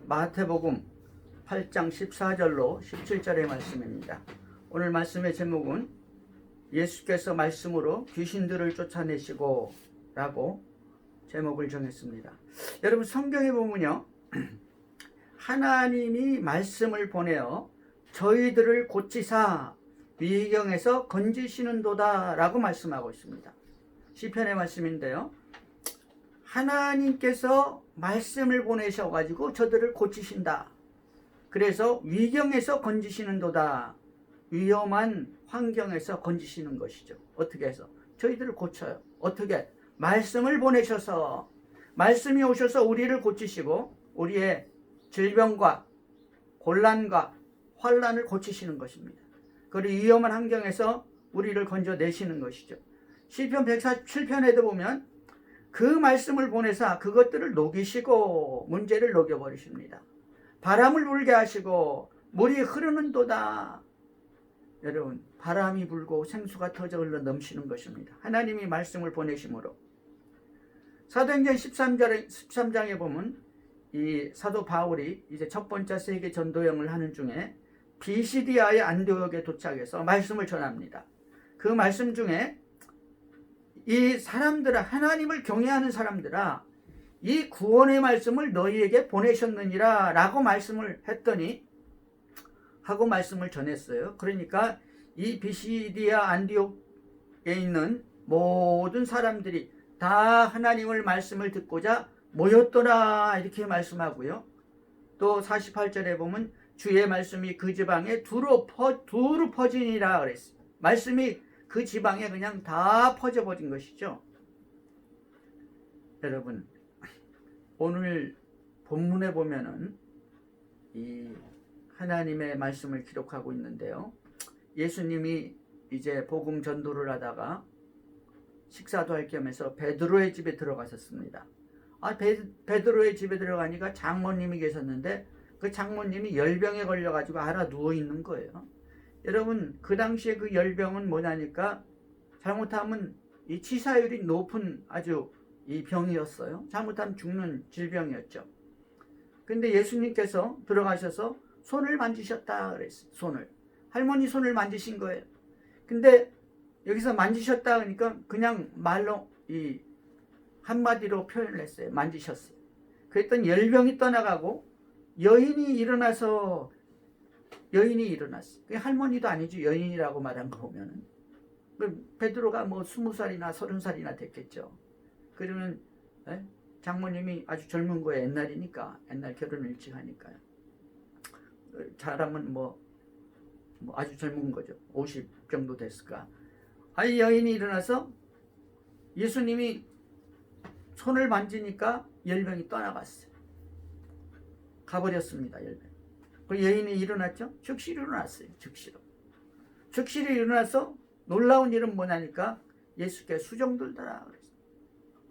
마태복음 8장 14절로 17절의 말씀입니다. 오늘 말씀의 제목은 예수께서 말씀으로 귀신들을 쫓아내시고 라고 제목을 정했습니다. 여러분, 성경에 보면요, 하나님이 말씀을 보내어 저희들을 고치사 위경에서 건지시는도다 라고 말씀하고 있습니다. 시편의 말씀인데요, 하나님께서 말씀을 보내셔가지고 저들을 고치신다. 그래서 위경에서 건지시는도다. 위험한 환경에서 건지시는 것이죠. 어떻게 해서? 저희들을 고쳐요. 어떻게? 말씀을 보내셔서, 말씀이 오셔서 우리를 고치시고 우리의 질병과 곤란과 환란을 고치시는 것입니다. 그리고 위험한 환경에서 우리를 건져내시는 것이죠. 시편 147편에도 보면 그 말씀을 보내사 그것들을 녹이시고 문제를 녹여버리십니다. 바람을 불게 하시고 물이 흐르는도다. 여러분, 바람이 불고 생수가 터져 흘러 넘치는 것입니다. 하나님이 말씀을 보내심으로. 사도행전 13장에 보면 이 사도 바울이 이제 첫 번째 세계 전도여행을 하는 중에 비시디아의 안디옥에 도착해서 말씀을 전합니다. 그 말씀 중에 이 사람들아, 하나님을 경외하는 사람들아, 이 구원의 말씀을 너희에게 보내셨느니라 라고 말씀을 했더니 하고 말씀을 전했어요. 그러니까 이 비시디아 안디옥에 있는 모든 사람들이 다 하나님의 말씀을 듣고자 모였더라 이렇게 말씀하고요. 또 48절에 보면 주의 말씀이 그 지방에 두루 퍼지니라 그랬어요. 말씀이 그 지방에 그냥 다 퍼져버린 것이죠. 여러분, 오늘 본문에 보면은 이 하나님의 말씀을 기록하고 있는데요, 예수님이 이제 복음 전도를 하다가 식사도 할 겸해서 베드로의 집에 들어가셨습니다. 베드로의 집에 들어가니까 장모님이 계셨는데 그 장모님이 열병에 걸려가지고 알아 누워 있는 거예요. 여러분, 그 당시에 그 열병은 뭐냐니까 잘못하면 이 치사율이 높은 아주 이 병이었어요. 잘못하면 죽는 질병이었죠. 근데 예수님께서 들어가셔서 손을 만지셨다 그랬어요. 손을. 할머니 손을 만지신 거예요. 근데 여기서 만지셨다 하니까 그냥 말로 이 한마디로 표현을 했어요. 만지셨어요. 그랬더니 열병이 떠나가고 여인이 일어났어요. 할머니도 아니죠. 여인이라고 말한 거 보면은. 베드로가 뭐 20살이나 30살이나 됐겠죠. 그러면 장모님이 아주 젊은 거예요. 옛날이니까. 옛날 결혼을 일찍 하니까요. 사람은 뭐 아주 젊은 거죠. 50 정도 됐을까. 여인이 일어나서 예수님이 손을 만지니까 열병이 떠나갔어요. 가버렸습니다. 열병. 그 여인이 일어났죠. 즉시 일어났어요. 즉시로 일어나서 놀라운 일은 뭐냐니까 예수께 수정 들더라 그랬어요.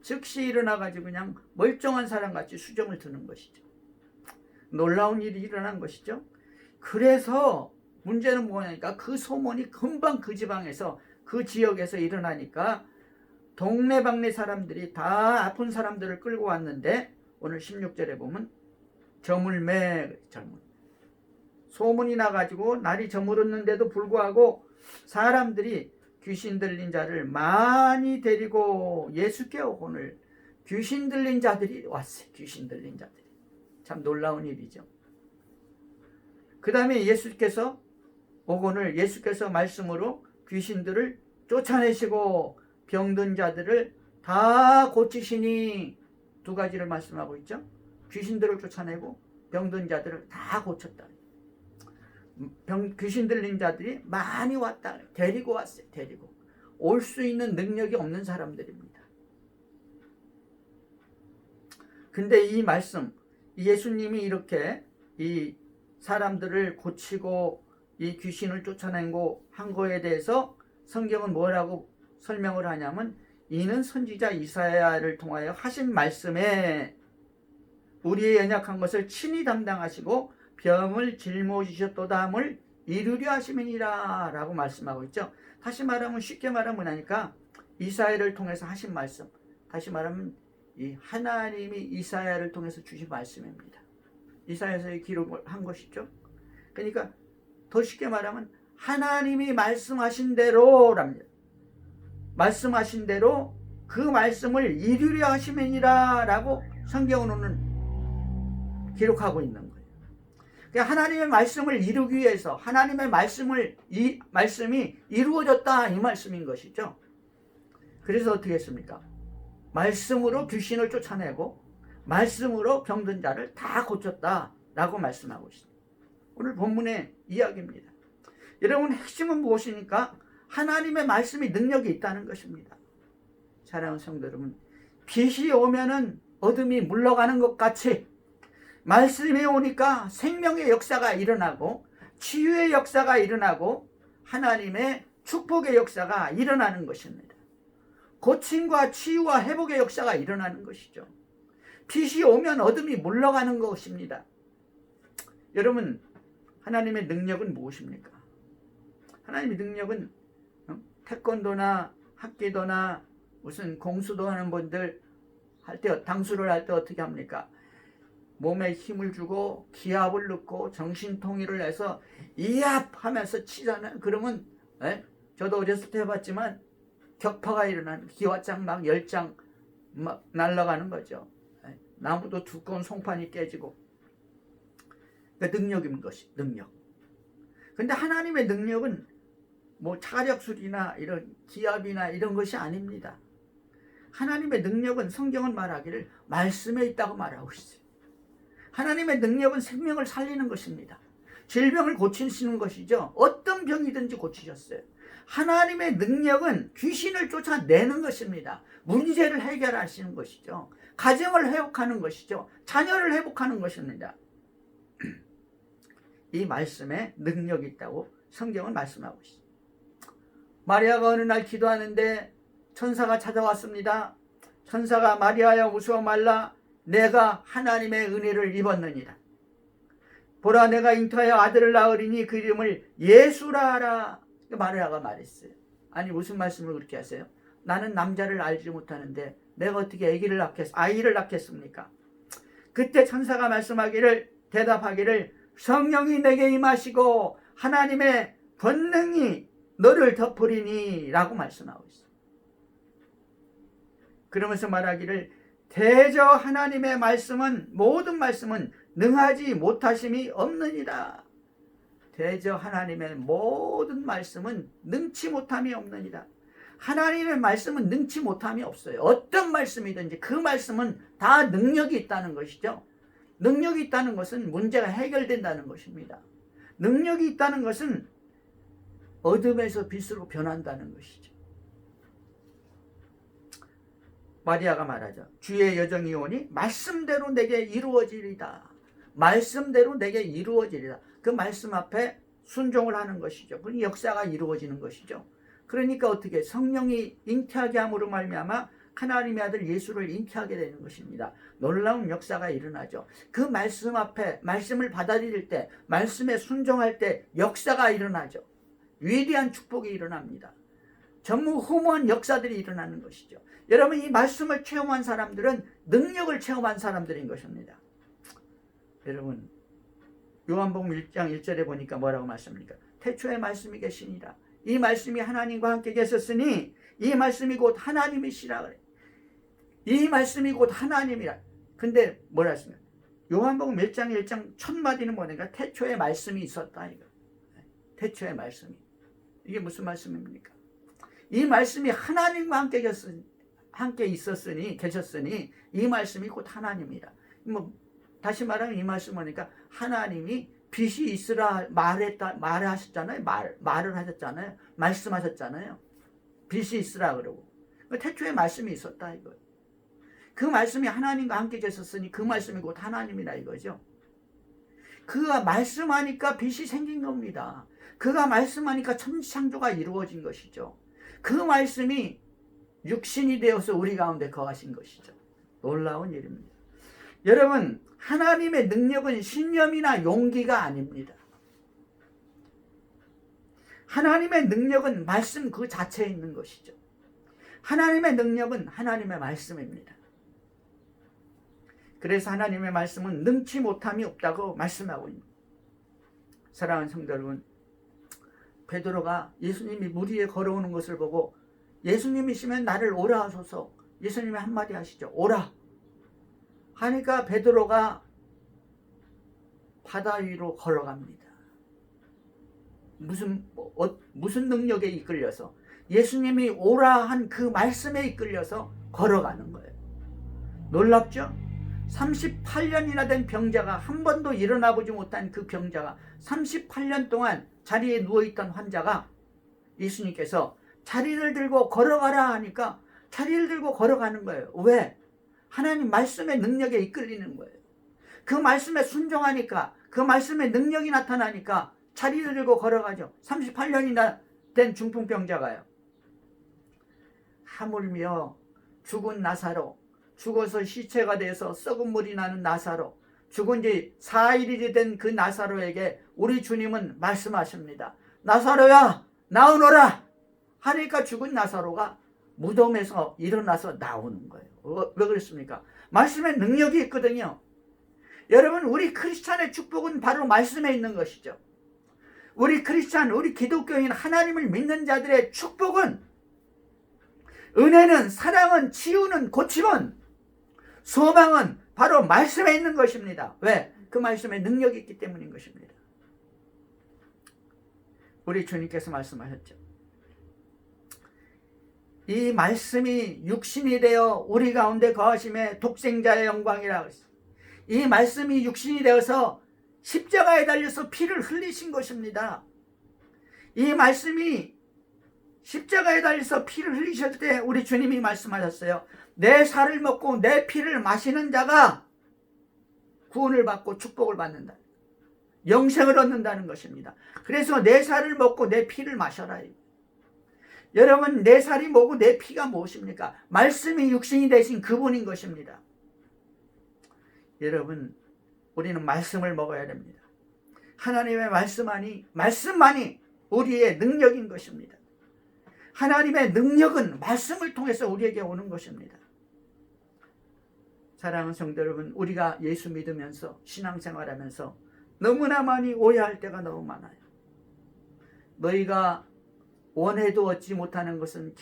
즉시 일어나가지고 그냥 멀쩡한 사람같이 수정을 드는 것이죠. 놀라운 일이 일어난 것이죠. 그래서 문제는 뭐냐니까 그 소문이 금방 그 지방에서 그 지역에서 일어나니까 동네방네 사람들이 다 아픈 사람들을 끌고 왔는데 오늘 16절에 보면 저물매 소문이 나가지고 날이 저물었는데도 불구하고 사람들이 귀신 들린 자를 많이 데리고 예수께 오거늘 귀신 들린 자들이 왔어요. 귀신 들린 자들이. 참 놀라운 일이죠. 그 다음에 예수께서 오거늘 예수께서 말씀으로 귀신들을 쫓아내시고 병든 자들을 다 고치시니 두 가지를 말씀하고 있죠. 귀신들을 쫓아내고 병든 자들을 다 고쳤다. 귀신 들린 자들이 많이 왔다. 데리고 왔어요. 데리고. 올 수 있는 능력이 없는 사람들입니다. 근데 이 말씀, 예수님이 이렇게 이 사람들을 고치고 이 귀신을 쫓아내고 한 거에 대해서 성경은 뭐라고 설명을 하냐면 이는 선지자 이사야를 통하여 하신 말씀에 우리의 연약한 것을 친히 담당하시고 병을 짊어지셨도다함을 이루려 하심이니라 라고 말씀하고 있죠. 다시 말하면, 쉽게 말하면 뭐냐니까 이사야를 통해서 하신 말씀, 다시 말하면 이 하나님이 이사야를 통해서 주신 말씀입니다. 이사야서에 기록을 한 것이죠. 그러니까 더 쉽게 말하면 하나님이 말씀하신 대로랍니다. 말씀하신 대로 그 말씀을 이루려 하심이니라 라고 성경으로는 기록하고 있는 거예요. 그러니까 하나님의 말씀을 이루기 위해서 하나님의 말씀이 이루어졌다 이 말씀인 것이죠. 그래서 어떻게 했습니까? 말씀으로 귀신을 쫓아내고 말씀으로 병든 자를 다 고쳤다 라고 말씀하고 있습니다. 오늘 본문의 이야기입니다. 여러분, 핵심은 무엇이니까? 하나님의 말씀이 능력이 있다는 것입니다. 사랑하는 성도 여러분, 빛이 오면은 어둠이 물러가는 것 같이 말씀이 오니까 생명의 역사가 일어나고 치유의 역사가 일어나고 하나님의 축복의 역사가 일어나는 것입니다. 고침과 치유와 회복의 역사가 일어나는 것이죠. 빛이 오면 어둠이 물러가는 것입니다. 여러분, 하나님의 능력은 무엇입니까? 하나님의 능력은 태권도나 합기도나 무슨 공수도 하는 분들 할 때, 당수를 할 때 어떻게 합니까? 몸에 힘을 주고 기압을 넣고 정신통일을 해서 이압 하면서 치잖아요. 그러면 저도 어렸을 때 해봤지만 격파가 일어나는, 기와장 막 10장 막 날아가는 거죠. 나무도 두꺼운 송판이 깨지고. 그러니까 능력인 것이 능력. 근데 하나님의 능력은 뭐 차력술이나 이런 기압이나 이런 것이 아닙니다. 하나님의 능력은 성경은 말하기를 말씀에 있다고 말하고 있어요. 하나님의 능력은 생명을 살리는 것입니다. 질병을 고치시는 것이죠. 어떤 병이든지 고치셨어요. 하나님의 능력은 귀신을 쫓아내는 것입니다. 문제를 해결하시는 것이죠. 가정을 회복하는 것이죠. 자녀를 회복하는 것입니다. 이 말씀에 능력이 있다고 성경은 말씀하고 있습니다. 마리아가 어느 날 기도하는데 천사가 찾아왔습니다. 천사가 마리아여 무서워 말라, 내가 하나님의 은혜를 입었느니라. 보라, 내가 잉태하여 아들을 낳으리니 그 이름을 예수라 하라. 마리아가 말했어요. 아니, 무슨 말씀을 그렇게 하세요? 나는 남자를 알지 못하는데 내가 어떻게 아이를 낳겠습니까? 그때 천사가 대답하기를 성령이 내게 임하시고 하나님의 권능이 너를 덮으리니 라고 말씀하고 있어요. 그러면서 말하기를 대저 하나님의 말씀은, 모든 말씀은 능하지 못하심이 없느니라. 대저 하나님의 모든 말씀은 능치 못함이 없느니라. 하나님의 말씀은 능치 못함이 없어요. 어떤 말씀이든지 그 말씀은 다 능력이 있다는 것이죠. 능력이 있다는 것은 문제가 해결된다는 것입니다. 능력이 있다는 것은 어둠에서 빛으로 변한다는 것이죠. 마리아가 말하죠. 주의 여정이 오니 말씀대로 내게 이루어지리다. 말씀대로 내게 이루어지리다. 그 말씀 앞에 순종을 하는 것이죠. 그 역사가 이루어지는 것이죠. 그러니까 어떻게 성령이 잉태하게 함으로 말미암아 하나님의 아들 예수를 잉태하게 되는 것입니다. 놀라운 역사가 일어나죠. 그 말씀 앞에, 말씀을 받아들일 때, 말씀에 순종할 때 역사가 일어나죠. 위대한 축복이 일어납니다. 전무후무한 역사들이 일어나는 것이죠. 여러분, 이 말씀을 체험한 사람들은 능력을 체험한 사람들인 것입니다. 여러분, 요한복음 1장 1절에 보니까 뭐라고 말씀합니까? 태초에 말씀이 계시니라. 이 말씀이 하나님과 함께 계셨으니 이 말씀이 곧 하나님이시라 그래. 이 말씀이 곧 하나님이라. 근데 뭐라 했습니까? 요한복음 1장 1장 첫 마디는 뭐냐면 태초에 말씀이 있었다 이거. 태초에 말씀이. 이게 무슨 말씀입니까? 이 말씀이 하나님과 함께 계셨으니 이 말씀이 곧 하나님이라. 뭐 다시 말하면 이 말씀 뭐니까 하나님이 빛이 있으라 말하셨잖아요. 말을 하셨잖아요. 말씀하셨잖아요. 빛이 있으라 그러고. 태초에 말씀이 있었다 이거. 그 말씀이 하나님과 함께 계셨으니 그 말씀이 곧 하나님이라 이거죠. 그가 말씀하니까 빛이 생긴 겁니다. 그가 말씀하니까 천지창조가 이루어진 것이죠. 그 말씀이 육신이 되어서 우리 가운데 거하신 것이죠. 놀라운 일입니다. 여러분, 하나님의 능력은 신념이나 용기가 아닙니다. 하나님의 능력은 말씀 그 자체에 있는 것이죠. 하나님의 능력은 하나님의 말씀입니다. 그래서 하나님의 말씀은 능치 못함이 없다고 말씀하고 있습니다. 사랑하는 성도 여러분, 베드로가 예수님이 물 위에 걸어오는 것을 보고 예수님이시면 나를 오라 하소서, 예수님이 한마디 하시죠. 오라 하니까 베드로가 바다 위로 걸어갑니다. 무슨 능력에 이끌려서? 예수님이 오라 한 그 말씀에 이끌려서 걸어가는 거예요. 놀랍죠? 38년이나 된 병자가, 한 번도 일어나 보지 못한 그 병자가, 38년 동안 자리에 누워있던 환자가 예수님께서 자리를 들고 걸어가라 하니까 자리를 들고 걸어가는 거예요. 왜? 하나님 말씀의 능력에 이끌리는 거예요. 그 말씀에 순종하니까, 그 말씀의 능력이 나타나니까 자리를 들고 걸어가죠. 38년이나 된 중풍병자가요. 하물며 죽은 나사로, 죽어서 시체가 돼서 썩은 물이 나는 나사로, 죽은 지 4일이 된 그 나사로에게 우리 주님은 말씀하십니다. 나사로야, 나오너라 하니까 죽은 나사로가 무덤에서 일어나서 나오는 거예요. 왜 그랬습니까? 말씀에 능력이 있거든요. 여러분, 우리 크리스찬의 축복은 바로 말씀에 있는 것이죠. 우리 크리스찬, 우리 기독교인, 하나님을 믿는 자들의 축복은, 은혜는, 사랑은, 치유는, 고침은, 소망은 바로 말씀에 있는 것입니다. 왜? 그 말씀에 능력이 있기 때문인 것입니다. 우리 주님께서 말씀하셨죠. 이 말씀이 육신이 되어 우리 가운데 거하심에 독생자의 영광이라고 했어요. 이 말씀이 육신이 되어서 십자가에 달려서 피를 흘리신 것입니다. 이 말씀이 십자가에 달려서 피를 흘리실 때 우리 주님이 말씀하셨어요. 내 살을 먹고 내 피를 마시는 자가 구원을 받고 축복을 받는다. 영생을 얻는다는 것입니다. 그래서 내 살을 먹고 내 피를 마셔라. 여러분, 내 살이 뭐고 내 피가 무엇입니까? 말씀이 육신이 되신 그분인 것입니다. 여러분, 우리는 말씀을 먹어야 됩니다. 하나님의 말씀만이 우리의 능력인 것입니다. 하나님의 능력은 말씀을 통해서 우리에게 오는 것입니다. 사랑하는 성도 여러분, 우리가 예수 믿으면서 신앙생활하면서 너무나 많이 오해할 때가 너무 많아요. 너희가 원해도 얻지 못하는 것은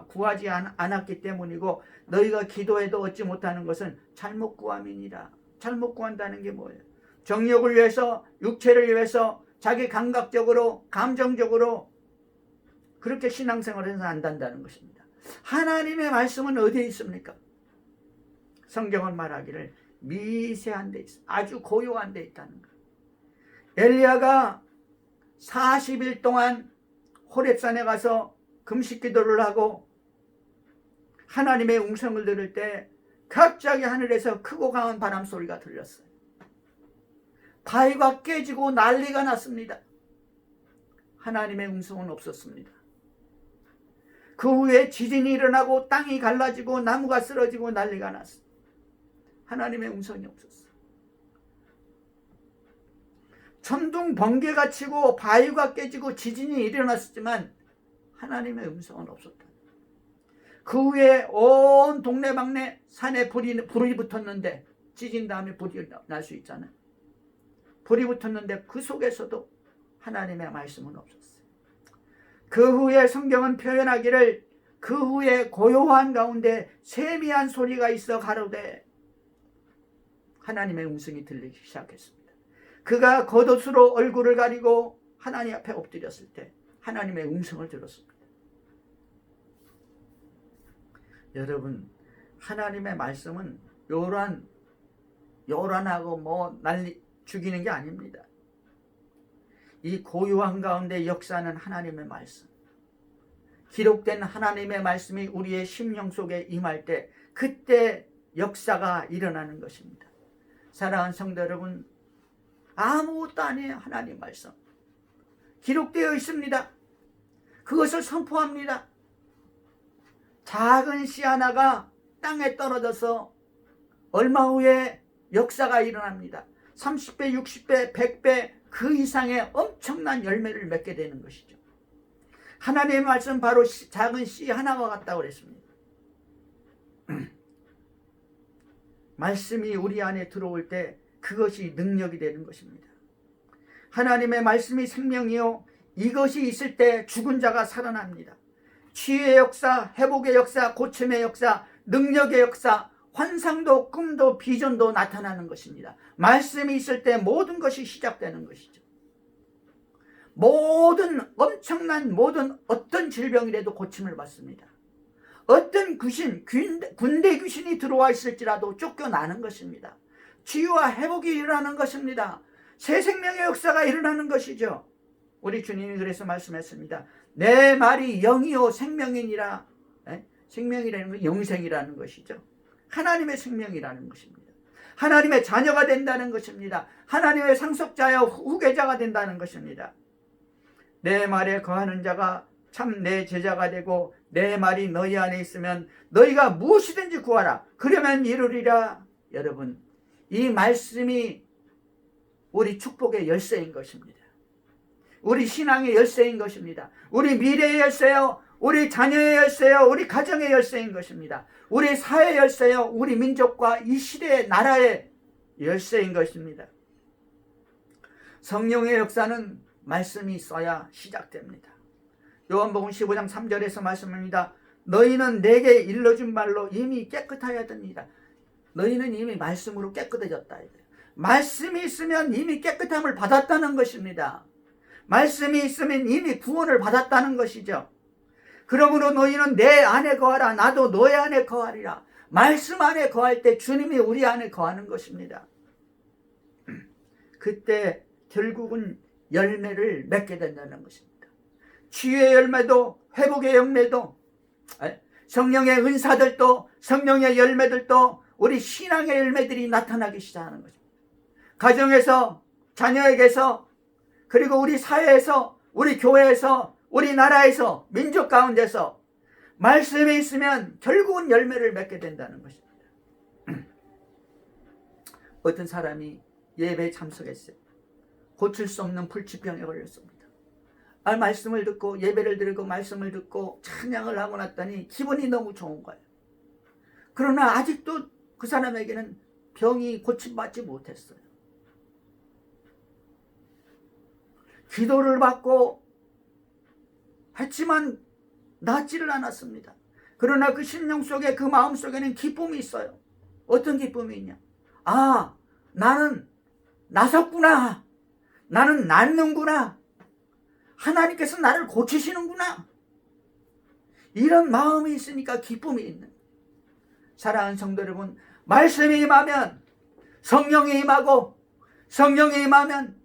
구하지 않았기 때문이고, 너희가 기도해도 얻지 못하는 것은 잘못 구함이니라. 잘못 구한다는 게 뭐예요? 정욕을 위해서, 육체를 위해서, 자기 감각적으로, 감정적으로 그렇게 신앙생활을 해서 안 된다는 것입니다. 하나님의 말씀은 어디에 있습니까? 성경은 말하기를 미세한 데 있어, 아주 고요한 데 있다는 거예요. 엘리야가 40일 동안 호렙산에 가서 금식 기도를 하고 하나님의 음성을 들을 때 갑자기 하늘에서 크고 강한 바람 소리가 들렸어요. 바위가 깨지고 난리가 났습니다. 하나님의 음성은 없었습니다. 그 후에 지진이 일어나고 땅이 갈라지고 나무가 쓰러지고 난리가 났어요. 하나님의 음성이 없었어요. 천둥 번개가 치고 바위가 깨지고 지진이 일어났지만 하나님의 음성은 없었다. 그 후에 온 동네방네 산에 불이 붙었는데, 지진 다음에 불이 날 수 있잖아요. 불이 붙었는데 그 속에서도 하나님의 말씀은 없었어요. 그 후에 성경은 표현하기를, 그 후에 고요한 가운데 세미한 소리가 있어 가로되, 하나님의 음성이 들리기 시작했습니다. 그가 겉옷으로 얼굴을 가리고 하나님 앞에 엎드렸을 때 하나님의 음성을 들었습니다. 여러분, 하나님의 말씀은 요란하고 뭐 난리 죽이는 게 아닙니다. 이 고요한 가운데 역사하는 하나님의 말씀, 기록된 하나님의 말씀이 우리의 심령 속에 임할 때, 그때 역사가 일어나는 것입니다. 사랑하는 성도 여러분, 아무것도 아니에요. 하나님 말씀 기록되어 있습니다. 그것을 선포합니다. 작은 씨 하나가 땅에 떨어져서 얼마 후에 역사가 일어납니다. 30배, 60배, 100배 그 이상의 엄청난 열매를 맺게 되는 것이죠. 하나님의 말씀 바로 작은 씨 하나와 같다고 그랬습니다. 말씀이 우리 안에 들어올 때 그것이 능력이 되는 것입니다. 하나님의 말씀이 생명이요, 이것이 있을 때 죽은 자가 살아납니다. 치유의 역사, 회복의 역사, 고침의 역사, 능력의 역사, 환상도 꿈도 비전도 나타나는 것입니다. 말씀이 있을 때 모든 것이 시작되는 것이죠. 모든 엄청난 모든 어떤 질병이라도 고침을 받습니다. 어떤 귀신, 군대 귀신이 들어와 있을지라도 쫓겨나는 것입니다. 치유와 회복이 일어나는 것입니다. 새 생명의 역사가 일어나는 것이죠. 우리 주님이 그래서 말씀했습니다. 내 말이 영이요 생명이니라. 생명이라는 건 영생이라는 것이죠. 하나님의 생명이라는 것입니다. 하나님의 자녀가 된다는 것입니다. 하나님의 상속자여 후계자가 된다는 것입니다. 내 말에 거하는 자가 참 내 제자가 되고 내 말이 너희 안에 있으면 너희가 무엇이든지 구하라. 그러면 이루리라. 여러분, 이 말씀이 우리 축복의 열쇠인 것입니다. 우리 신앙의 열쇠인 것입니다. 우리 미래의 열쇠요, 우리 자녀의 열쇠요, 우리 가정의 열쇠인 것입니다. 우리 사회의 열쇠요, 우리 민족과 이 시대의 나라의 열쇠인 것입니다. 성령의 역사는 말씀이 있어야 시작됩니다. 요한복음 15장 3절에서 말씀합니다. 너희는 내게 일러준 말로 이미 깨끗하였습니다. 너희는 이미 말씀으로 깨끗해졌다. 말씀이 있으면 이미 깨끗함을 받았다는 것입니다. 말씀이 있으면 이미 구원을 받았다는 것이죠. 그러므로 너희는 내 안에 거하라. 나도 너의 안에 거하리라. 말씀 안에 거할 때 주님이 우리 안에 거하는 것입니다. 그때 결국은 열매를 맺게 된다는 것입니다. 치유의 열매도 회복의 열매도 성령의 은사들도 성령의 열매들도 우리 신앙의 열매들이 나타나기 시작하는 것입니다. 가정에서, 자녀에게서, 그리고 우리 사회에서, 우리 교회에서, 우리 나라에서, 민족 가운데서 말씀이 있으면 결국은 열매를 맺게 된다는 것입니다. 어떤 사람이 예배에 참석했어요. 고칠 수 없는 불치병에 걸렸습니다. 말씀을 듣고 예배를 드리고 말씀을 듣고 찬양을 하고 났더니 기분이 너무 좋은 거예요. 그러나 아직도 그 사람에게는 병이 고침받지 못했어요. 기도를 받고 했지만 낫지를 않았습니다. 그러나 그 심령 속에, 그 마음 속에는 기쁨이 있어요. 어떤 기쁨이 있냐? 아, 나는 나섰구나. 나는 낫는구나. 하나님께서 나를 고치시는구나. 이런 마음이 있으니까 기쁨이 있는. 사랑하는 성도 여러분, 말씀이 임하면 성령이 임하고, 성령이 임하면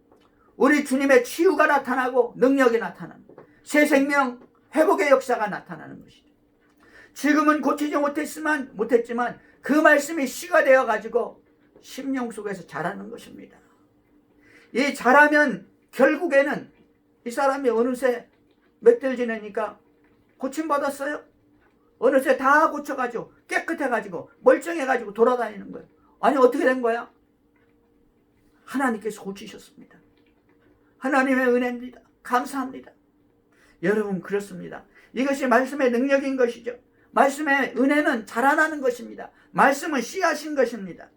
우리 주님의 치유가 나타나고 능력이 나타납니다. 새 생명, 회복의 역사가 나타나는 것이죠. 지금은 고치지 못했지만 그 말씀이 씨가 되어가지고 심령 속에서 자라는 것입니다. 이 자라면 결국에는 이 사람이 어느새 몇 달 지내니까 고침받았어요. 어느새 다 고쳐가지고 깨끗해가지고 멀쩡해가지고 돌아다니는 거예요. 아니, 어떻게 된 거야? 하나님께서 고치셨습니다. 하나님의 은혜입니다. 감사합니다. 여러분, 그렇습니다. 이것이 말씀의 능력인 것이죠. 말씀의 은혜는 자라나는 것입니다. 말씀은 씨앗인 것입니다.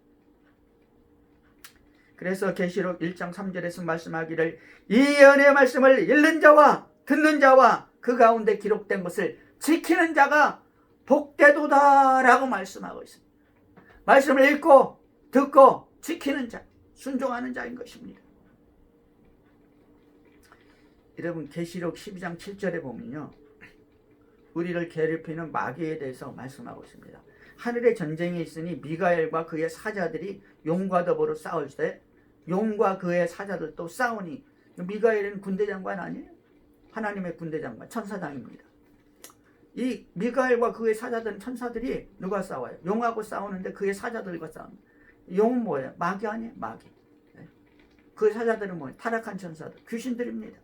그래서 계시록 1장 3절에서 말씀하기를 이 은혜의 말씀을 읽는 자와 듣는 자와 그 가운데 기록된 것을 지키는 자가 복되도다 라고 말씀하고 있습니다. 말씀을 읽고 듣고 지키는 자, 순종하는 자인 것입니다. 여러분, 계시록 12장 7절에 보면요, 우리를 괴롭히는 마귀에 대해서 말씀하고 있습니다. 하늘에 전쟁이 있으니 미가엘과 그의 사자들이 용과 더불어 싸울 때 용과 그의 사자들도 싸우니. 미가엘은 군대장관 아니에요? 하나님의 군대장관, 천사장입니다. 이 미가엘과 그의 사자들은 천사들이 누가 싸워요? 용하고 싸우는데 그의 사자들과 싸웁니다. 용은 뭐예요? 마귀 아니에요? 마귀. 그 사자들은 뭐예요? 타락한 천사들, 귀신들입니다.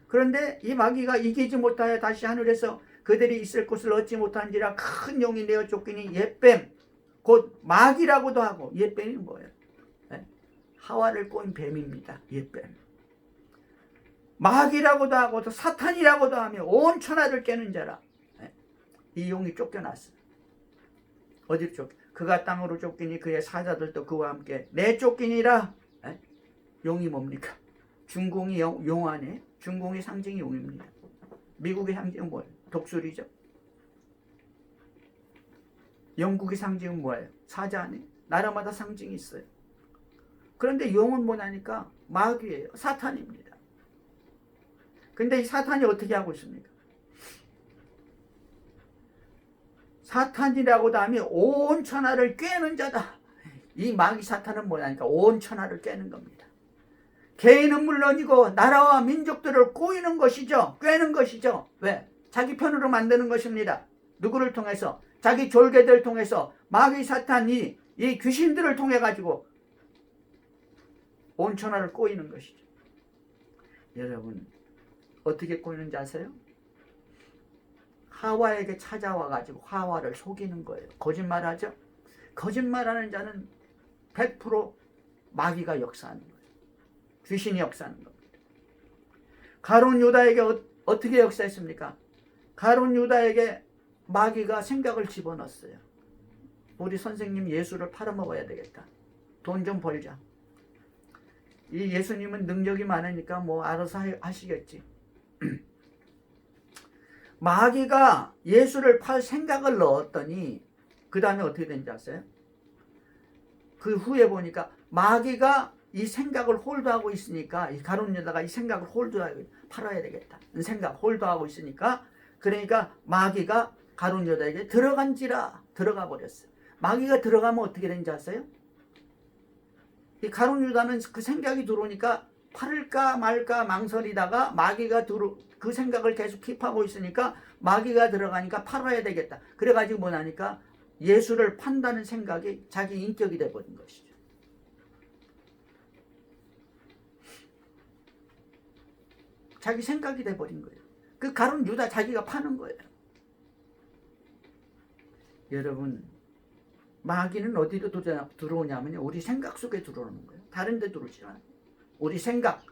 그런데 이 마귀가 이기지 못하여 다시 하늘에서 그들이 있을 곳을 얻지 못한지라 큰 용이 내어 쫓기니 옛뱀, 곧 마귀라고도 하고. 옛뱀이 뭐예요? 하와를 꼬인 뱀입니다. 옛뱀. 마귀라고도 하고 또 사탄이라고도 하며 온 천하를 깨는 자라. 이 용이 쫓겨났어요. 어디로 쫓겨? 그가 땅으로 쫓기니 그의 사자들도 그와 함께 내쫓기니라. 용이 뭡니까? 중공이 용 안에 중공의 상징이 용입니다. 미국의 상징은 뭐예요? 독수리죠. 영국의 상징은 뭐예요? 사자 안에 나라마다 상징이 있어요. 그런데 용은 뭐냐니까 마귀예요. 사탄입니다. 근데 이 사탄이 어떻게 하고 있습니까? 사탄이라고도 하면 온 천하를 꿰는 자다. 이 마귀 사탄은 뭐냐니까 온 천하를 꿰는 겁니다. 개인은 물론이고 나라와 민족들을 꼬이는 것이죠. 꿰는 것이죠. 왜? 자기 편으로 만드는 것입니다. 누구를 통해서? 자기 졸개들 통해서 마귀 사탄이 이 귀신들을 통해 가지고 온 천하를 꼬이는 것이죠. 여러분 어떻게 꼬이는지 아세요? 하와에게 찾아와 가지고 하와를 속이는 거예요. 거짓말하죠? 거짓말하는 자는 100% 마귀가 역사하는 거예요. 귀신이 역사하는 겁니다. 가룟 유다에게 어떻게 역사했습니까? 가룟 유다에게 마귀가 생각을 집어넣었어요. 우리 선생님 예수를 팔아먹어야 되겠다. 돈 좀 벌자. 이 예수님은 능력이 많으니까 뭐 알아서 하시겠지. 마귀가 예수를 팔 생각을 넣었더니 그 다음에 어떻게 된지 아세요? 그 후에 보니까 마귀가 이 생각을 홀드하고 있으니까 이 가룟 유다가 이 생각을 홀드하고 팔아야 되겠다. 생각 홀드하고 있으니까 그러니까 마귀가 가룟 유다에게 들어간지라 들어가 버렸어요. 마귀가 들어가면 어떻게 되는지 아세요? 이 가룟 유다는 그 생각이 들어오니까 팔을까 말까 망설이다가 마귀가 그 생각을 계속 킵하고 있으니까 마귀가 들어가니까 팔아야 되겠다. 그래가지고 뭐냐니까 예수를 판다는 생각이 자기 인격이 돼버린 것이죠. 자기 생각이 돼버린 거예요. 그 가룟 유다 자기가 파는 거예요. 여러분 마귀는 어디로 들어오냐면요. 우리 생각 속에 들어오는 거예요. 다른 데 들어오지 않아요. 우리 생각.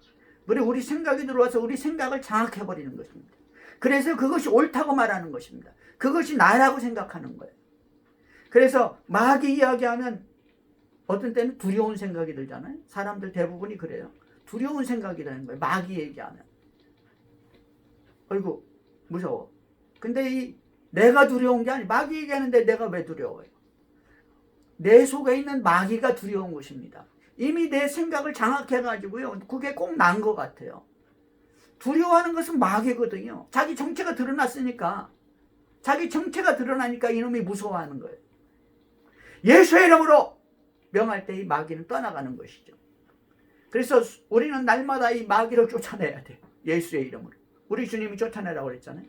우리 생각이 들어와서 우리 생각을 장악해버리는 것입니다. 그래서 그것이 옳다고 말하는 것입니다. 그것이 나라고 생각하는 거예요. 그래서 마귀 이야기하면 어떤 때는 두려운 생각이 들잖아요. 사람들 대부분이 그래요. 두려운 생각이 드는 거예요. 마귀 얘기하면. 어이구 무서워. 근데 내가 두려운 게 아니고 마귀 얘기하는데 내가 왜 두려워요? 내 속에 있는 마귀가 두려운 것입니다. 이미 내 생각을 장악해가지고요. 그게 꼭 난 것 같아요. 두려워하는 것은 마귀거든요. 자기 정체가 드러났으니까. 자기 정체가 드러나니까 이놈이 무서워하는 거예요. 예수의 이름으로 명할 때 이 마귀는 떠나가는 것이죠. 그래서 우리는 날마다 이 마귀를 쫓아내야 돼요. 예수의 이름으로. 우리 주님이 쫓아내라고 그랬잖아요.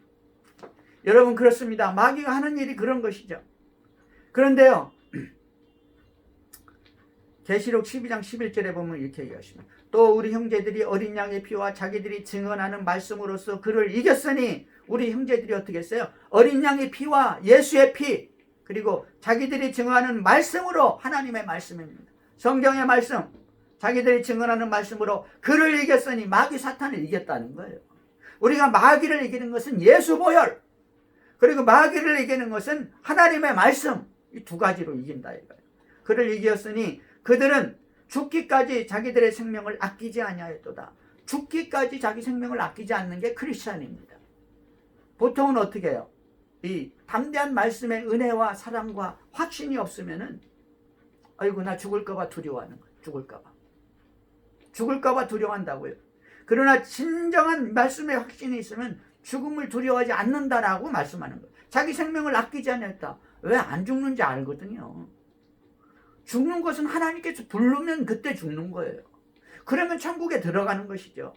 여러분 그렇습니다. 마귀가 하는 일이 그런 것이죠. 그런데요. 계시록 12장 11절에 보면 이렇게 얘기하십니다. 또 우리 형제들이 어린 양의 피와 자기들이 증언하는 말씀으로써 그를 이겼으니 우리 형제들이 어떻게 했어요? 어린 양의 피와 예수의 피 그리고 자기들이 증언하는 말씀으로 하나님의 말씀입니다. 성경의 말씀 자기들이 증언하는 말씀으로 그를 이겼으니 마귀 사탄을 이겼다는 거예요. 우리가 마귀를 이기는 것은 예수 보혈 그리고 마귀를 이기는 것은 하나님의 말씀 이 두 가지로 이긴다 이거예요. 그를 이겼으니 그들은 죽기까지 자기들의 생명을 아끼지 아니하였도다. 죽기까지 자기 생명을 아끼지 않는 게 크리스찬입니다. 보통은 어떻게 해요? 이 담대한 말씀의 은혜와 사랑과 확신이 없으면은 아이고 나 죽을까봐 두려워하는 거예요. 죽을까봐 두려워한다고요. 그러나 진정한 말씀의 확신이 있으면 죽음을 두려워하지 않는다라고 말씀하는 거예요. 자기 생명을 아끼지 않았다. 왜 안 죽는지 알거든요. 죽는 것은 하나님께서 부르면 그때 죽는 거예요. 그러면 천국에 들어가는 것이죠.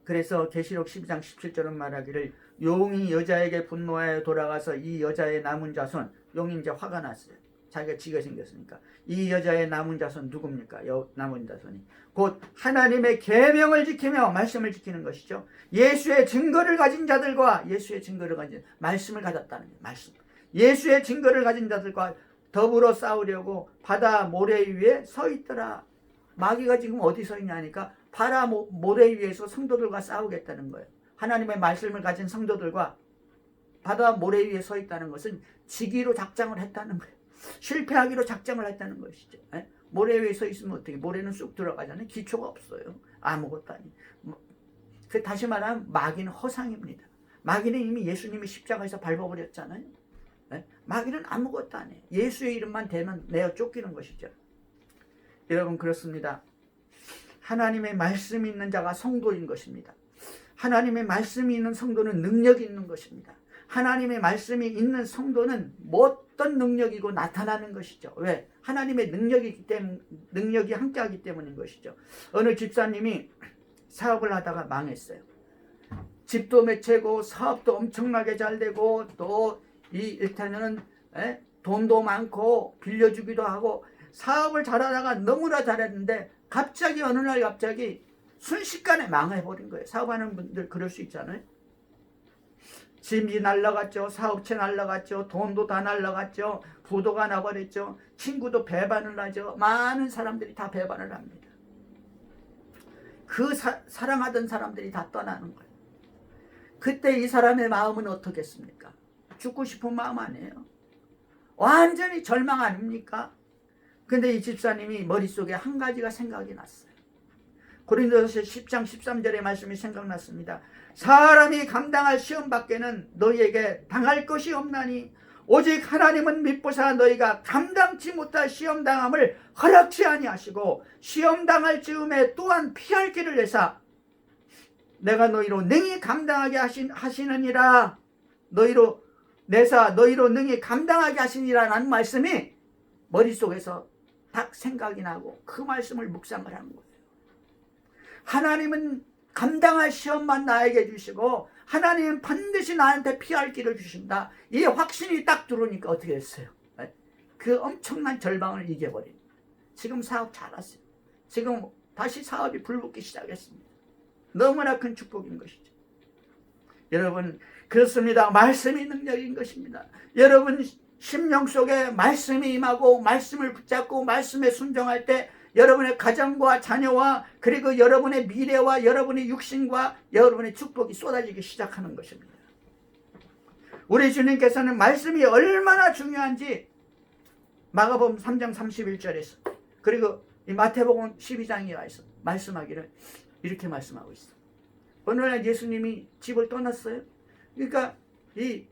그래서 계시록 12장 17절은 말하기를 용이 여자에게 분노하여 돌아가서 이 여자의 남은 자손 용이 이제 화가 났어요. 자기가 지가 생겼으니까 이 여자의 남은 자손 누굽니까? 남은 자손이 곧 하나님의 계명을 지키며 말씀을 지키는 것이죠. 예수의 증거를 가진 자들과 예수의 증거를 가진 말씀을 가졌다는 거예요. 말씀. 예수의 증거를 가진 자들과 더불어 싸우려고 바다 모래 위에 서 있더라. 마귀가 지금 어디 서 있냐니까 바다 모래 위에서 성도들과 싸우겠다는 거예요. 하나님의 말씀을 가진 성도들과 바다 모래 위에 서 있다는 것은 지기로 작정을 했다는 거예요. 실패하기로 작정을 했다는 것이죠. 예? 모래 위에 서 있으면 어떻게, 모래는 쑥 들어가잖아요. 기초가 없어요. 아무것도 아니. 다시 말하면 마귀는 허상입니다. 마귀는 이미 예수님이 십자가에서 밟아버렸잖아요. 예? 마귀는 아무것도 아니에요. 예수의 이름만 대면 내어 쫓기는 것이죠. 여러분, 그렇습니다. 하나님의 말씀이 있는 자가 성도인 것입니다. 하나님의 말씀이 있는 성도는 능력이 있는 것입니다. 하나님의 말씀이 있는 성도는 어떤 능력이고 나타나는 것이죠. 왜? 하나님의 능력이 함께하기 때문인 것이죠. 어느 집사님이 사업을 하다가 망했어요. 집도 매체고 사업도 엄청나게 잘 되고 또 일단은 돈도 많고 빌려주기도 하고 사업을 잘하다가 너무나 잘했는데 갑자기 어느 날 갑자기 순식간에 망해버린 거예요. 사업하는 분들 그럴 수 있잖아요. 집이 날라갔죠. 사업체 날라갔죠. 돈도 다 날라갔죠. 부도가 나버렸죠. 친구도 배반을 하죠. 많은 사람들이 다 배반을 합니다. 그 사랑하던 사람들이 다 떠나는 거예요. 그때 이 사람의 마음은 어떻겠습니까? 죽고 싶은 마음 아니에요. 완전히 절망 아닙니까? 근데 이 집사님이 머릿속에 한 가지가 생각이 났어요. 고린도서 10장 13절의 말씀이 생각났습니다. 사람이 감당할 시험 밖에는 너희에게 당할 것이 없나니 오직 하나님은 믿보사 너희가 감당치 못할 시험 당함을 허락치 아니하시고 시험 당할 즈음에 또한 피할 길을 내사 내가 너희로 능히 감당하게 하시느니라. 너희로 내사 너희로 능히 감당하게 하시니라라는 말씀이 머릿속에서 딱 생각이 나고 그 말씀을 묵상을 한 거예요. 하나님은 감당할 시험만 나에게 주시고 하나님은 반드시 나한테 피할 길을 주신다. 이 확신이 딱 들어오니까 어떻게 했어요? 그 엄청난 절망을 이겨버린. 지금 사업 잘하세요. 지금 다시 사업이 불붙기 시작했습니다. 너무나 큰 축복인 것이죠. 여러분, 그렇습니다. 말씀이 능력인 것입니다. 여러분 심령 속에 말씀이 임하고 말씀을 붙잡고 말씀에 순종할 때 여러분의 가정과 자녀와 그리고 여러분의 미래와 여러분의 육신과 여러분의 축복이 쏟아지기 시작하는 것입니다. 우리 주님께서는 말씀이 얼마나 중요한지 마가복음 3장 31절에서 그리고 이 마태복음 12장에 와서 말씀하기를 이렇게 말씀하고 있어. 어느 날 예수님이 집을 떠났어요. 그러니까 이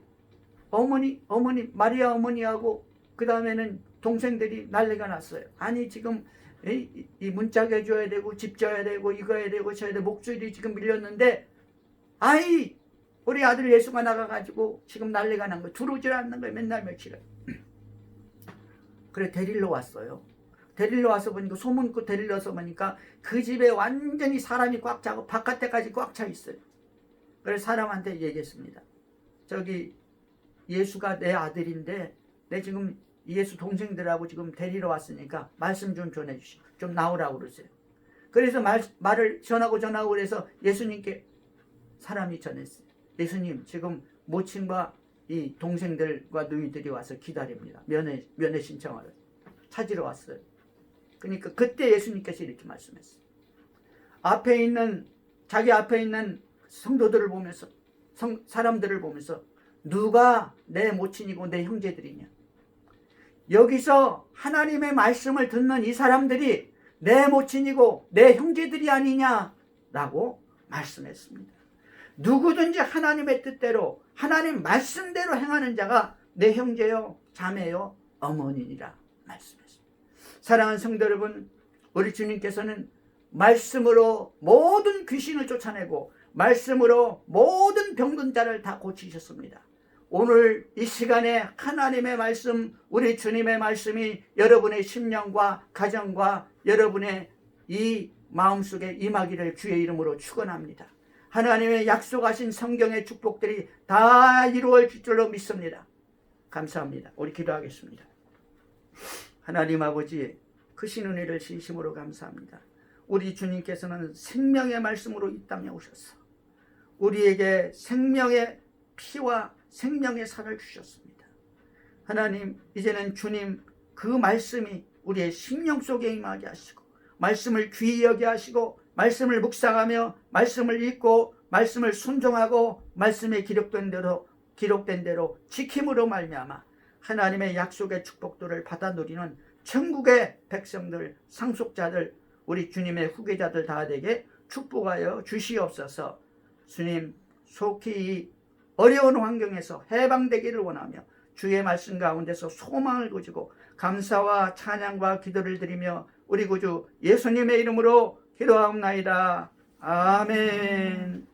어머니 마리아 어머니하고 그 다음에는 동생들이 난리가 났어요. 아니 지금 이 문짝 해줘야 되고 집 져야 되고 이거 해야 되고 저야 되고 목줄이 지금 밀렸는데 아이 우리 아들 예수가 나가가지고 지금 난리가 난 거예요. 들어오질 않는 거예요. 맨날 며칠을. 그래 데리러 왔어요. 데리러 와서 보니까 소문고 데리러 와서 보니까 그 집에 완전히 사람이 꽉 차고 바깥에까지 꽉 차 있어요. 그래서 사람한테 얘기했습니다. 저기 예수가 내 아들인데 내 지금 예수 동생들하고 지금 데리러 왔으니까 말씀 좀 전해주시고 좀 나오라고 그러세요. 그래서 말을 전하고 그래서 예수님께 사람이 전했어요. 예수님 지금 모친과 이 동생들과 누이들이 와서 기다립니다. 면회 신청하러 찾으러 왔어요. 그러니까 그때 예수님께서 이렇게 말씀했어요. 자기 앞에 있는 성도들을 보면서 사람들을 보면서 누가 내 모친이고 내 형제들이냐. 여기서 하나님의 말씀을 듣는 이 사람들이 내 모친이고 내 형제들이 아니냐라고 말씀했습니다. 누구든지 하나님의 뜻대로 하나님 말씀대로 행하는 자가 내 형제요 자매요 어머니니라 말씀했습니다. 사랑하는 성도 여러분, 우리 주님께서는 말씀으로 모든 귀신을 쫓아내고 말씀으로 모든 병든 자를 다 고치셨습니다. 오늘 이 시간에 하나님의 말씀, 우리 주님의 말씀이 여러분의 심령과 가정과 여러분의 이 마음속에 임하기를 주의 이름으로 축원합니다. 하나님의 약속하신 성경의 축복들이 다 이루어질 줄로 믿습니다. 감사합니다. 우리 기도하겠습니다. 하나님 아버지, 크신 은혜를 진심으로 감사합니다. 우리 주님께서는 생명의 말씀으로 이 땅에 오셨어. 우리에게 생명의 피와 생명의 살을 주셨습니다. 하나님, 이제는 주님 그 말씀이 우리의 심령 속에 임하게 하시고 말씀을 귀히 여겨 하시고 말씀을 묵상하며 말씀을 읽고 말씀을 순종하고 말씀에 기록된 대로 기록된 대로 지킴으로 말미암아 하나님의 약속의 축복들을 받아 누리는 천국의 백성들, 상속자들, 우리 주님의 후계자들 다 되게 축복하여 주시옵소서. 주님, 속히 이 어려운 환경에서 해방되기를 원하며 주의 말씀 가운데서 소망을 가지고 감사와 찬양과 기도를 드리며 우리 구주 예수님의 이름으로 기도하옵나이다. 아멘.